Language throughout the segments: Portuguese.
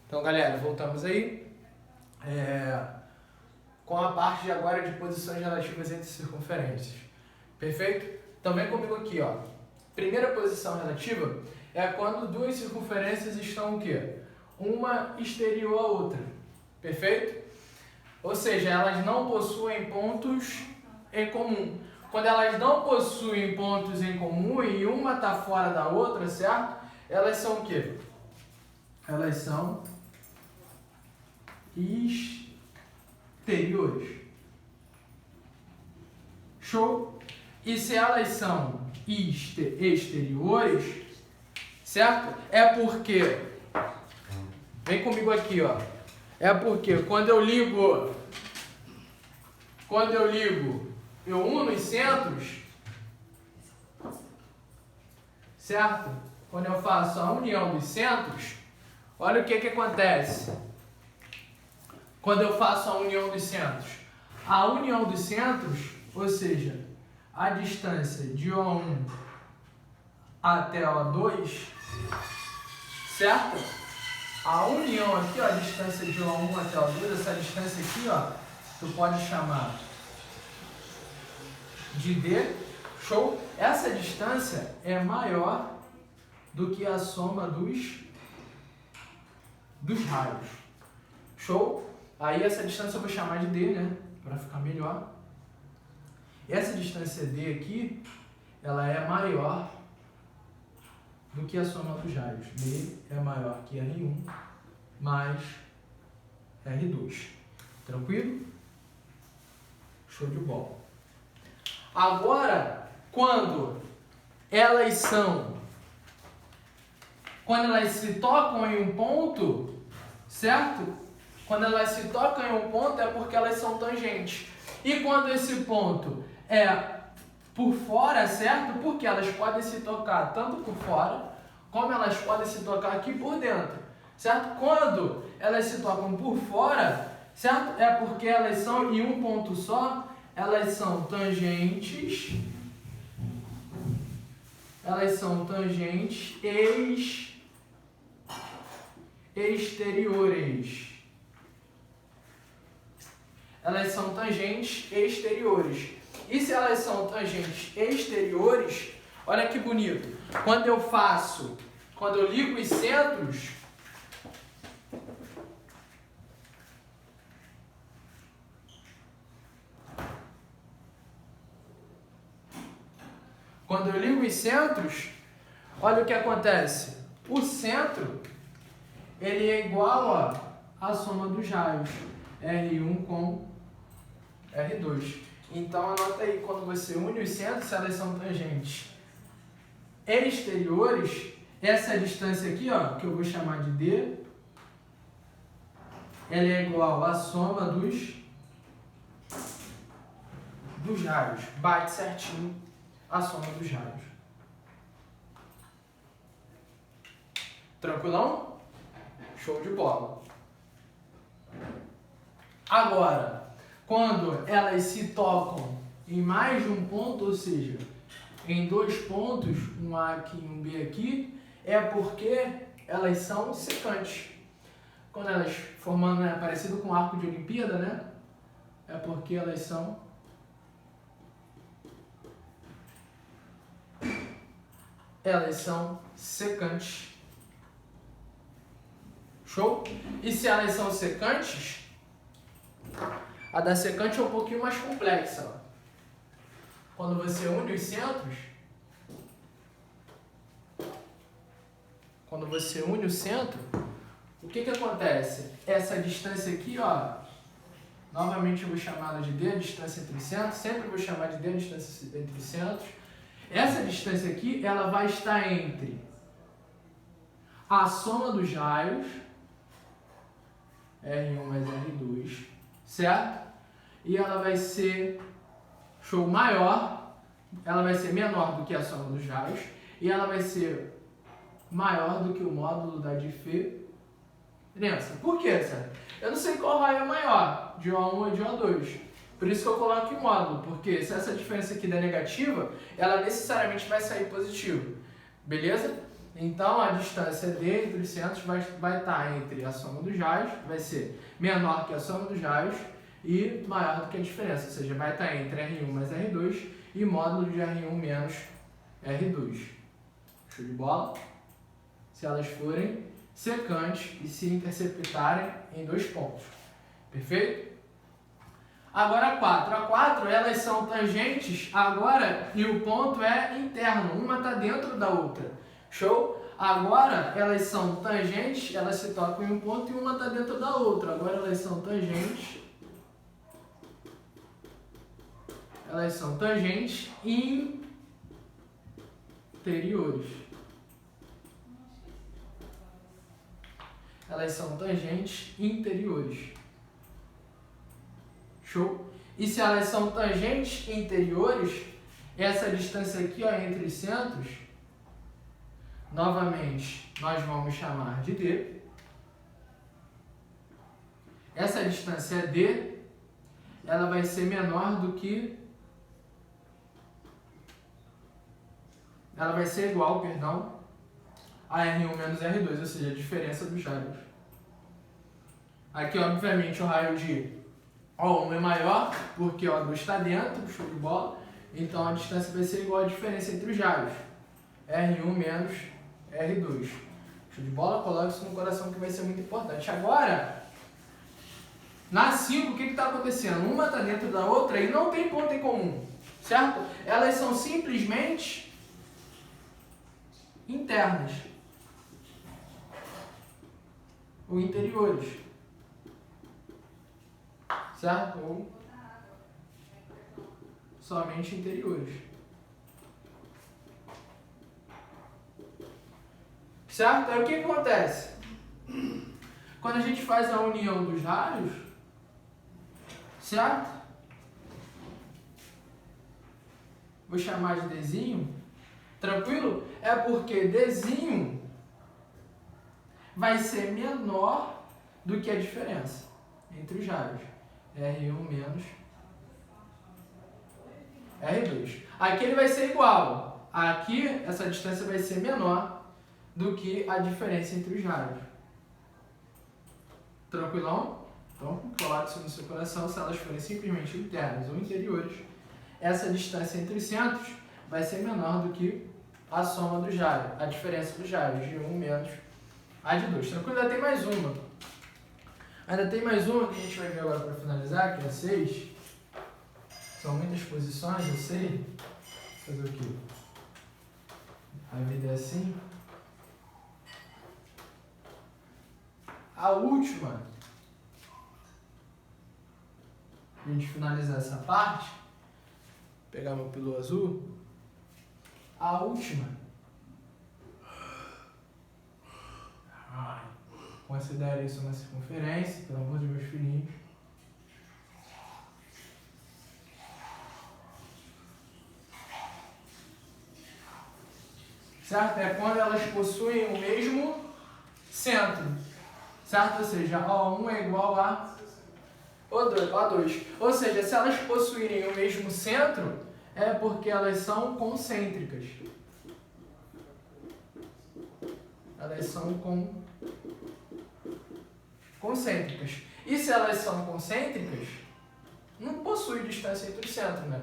Então, galera, voltamos aí com a parte de agora de posições relativas entre circunferências. Perfeito? Então, vem comigo aqui, ó. Primeira posição relativa é quando duas circunferências estão o quê? Uma exterior à outra. Perfeito? Ou seja, elas não possuem pontos em comum. Quando elas não possuem pontos em comum e uma está fora da outra, certo? Elas são o quê? Elas são exteriores. Show? E se elas são exteriores, certo? É porque, vem comigo aqui, ó. É porque quando eu ligo, eu uno os centros, certo? Quando eu faço a união dos centros, olha o que acontece. Quando eu faço a união dos centros. A união dos centros, ou seja, a distância de O1 até O2, certo? A união aqui, ó, a distância de O1 até O2, essa distância aqui, ó, tu pode chamar de D, show? Essa distância é maior do que a soma dos raios, show? Aí essa distância eu vou chamar de D, né, para ficar melhor. Essa distância D aqui, ela é maior do que a soma dos raios. D é maior que R1 mais R2. Tranquilo? Show de bola. Agora, quando elas se tocam em um ponto, certo? Quando elas se tocam em um ponto é porque elas são tangentes. E quando esse ponto é por fora, certo? Porque elas podem se tocar tanto por fora, como elas podem se tocar aqui por dentro, certo? Quando elas se tocam por fora, certo? É porque elas são em um ponto só, elas são tangentes, exteriores. Elas são tangentes exteriores. E se elas são tangentes exteriores, olha que bonito. Quando eu ligo os centros, olha o que acontece. O centro, ele é igual à soma dos raios, R1 com R2. Então, anota aí, quando você une os centros, se elas são tangentes exteriores, essa distância aqui, ó, que eu vou chamar de D, ela é igual à soma dos raios. Bate certinho a soma dos raios. Tranquilão? Show de bola. Agora, quando elas se tocam em mais de um ponto, ou seja, em dois pontos, um A aqui e um B aqui, é porque elas são secantes. Quando elas formando, né, parecido com o arco de Olimpíada, né? É porque elas são secantes. Show? E se elas são secantes, a da secante é um pouquinho mais complexa. Ó. Quando você une os centros, o que acontece? Essa distância aqui, ó, novamente eu vou chamar de D, a distância entre os centros, sempre vou chamar de D, a distância entre os centros. Essa distância aqui, ela vai estar entre a soma dos raios, R1 mais R2, certo? E ela vai ser, show, maior, ela vai ser menor do que a soma dos raios, e ela vai ser maior do que o módulo da diferença. Por quê, certo? Eu não sei qual raio é maior, de O1 ou de O2. Por isso que eu coloco em módulo, porque se essa diferença aqui der negativa, ela necessariamente vai sair positiva. Beleza? Então, a distância D entre os centros vai estar entre a soma dos raios, vai ser menor que a soma dos raios e maior do que a diferença, ou seja, vai estar entre R1 mais R2 e módulo de R1 menos R2. Show de bola? Se elas forem secantes e se interceptarem em 2 pontos. Perfeito? Agora a 4. A 4, elas são tangentes agora e o ponto é interno. Uma está dentro da outra. Show? Agora elas são tangentes, elas se tocam em um ponto e uma está dentro da outra. Agora elas são tangentes. Elas são tangentes interiores. Elas são tangentes interiores. Show? E se elas são tangentes interiores, essa distância aqui, ó, entre os centros, novamente, nós vamos chamar de D. Essa distância D, ela vai ser menor do que... Ela vai ser igual, perdão, a R1 menos R2, ou seja, a diferença dos raios. Aqui, obviamente, o raio de O1 é maior, porque O2 está dentro, show de bola. Então, a distância vai ser igual à diferença entre os raios. R1 menos R2. Show de bola? Coloque isso no coração que vai ser muito importante. Agora, na 5, o que está acontecendo? Uma está dentro da outra e não tem ponto em comum, certo? Elas são simplesmente internas ou interiores, certo? Ou somente interiores, certo? Aí o que acontece? Quando a gente faz a união dos raios, certo? Vou chamar de Dzinho, tranquilo? É porque Dzinho vai ser menor do que a diferença entre os raios. R1 menos R2. Aqui ele vai ser igual. Aqui, essa distância vai ser menor do que a diferença entre os raios. Tranquilão? Então, coloque isso no seu coração. Se elas forem simplesmente internas ou interiores, essa distância entre os centros vai ser menor do que a soma dos raios, a diferença dos raios, de 1 menos a de 2. Tranquilo? Ainda tem mais uma. Ainda tem mais uma que a gente vai ver agora para finalizar, que é a 6. São muitas posições, eu sei. Fazer o quê? A vida é assim. A última, para a gente finalizar essa parte, pegar meu pílula azul. A última. Considere isso uma circunferência, pelo amor de meus filhinhos. Certo? É quando elas possuem o mesmo centro. Certo? Ou seja, O1 é igual a O2. Ou seja, se elas possuírem o mesmo centro, é porque elas são concêntricas. Elas são concêntricas. E se elas são concêntricas, não possui distância entre os centros, né?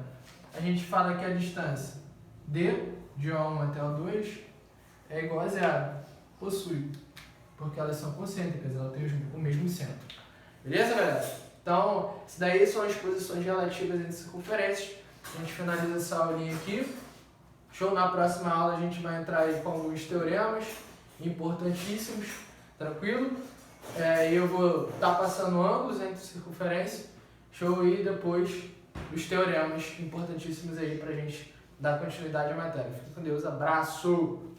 A gente fala que a distância D, de O1 até O2, é igual a 0. Possui. Porque elas são concêntricas, elas têm o mesmo centro. Beleza, galera? Então, isso daí são as posições relativas entre circunferências. A gente finaliza essa aulinha aqui. Show? Na próxima aula a gente vai entrar aí com alguns teoremas importantíssimos. Tranquilo? E eu vou estar passando ângulos entre circunferência. Show? E depois os teoremas importantíssimos aí pra gente dar continuidade à matéria. Fique com Deus. Abraço!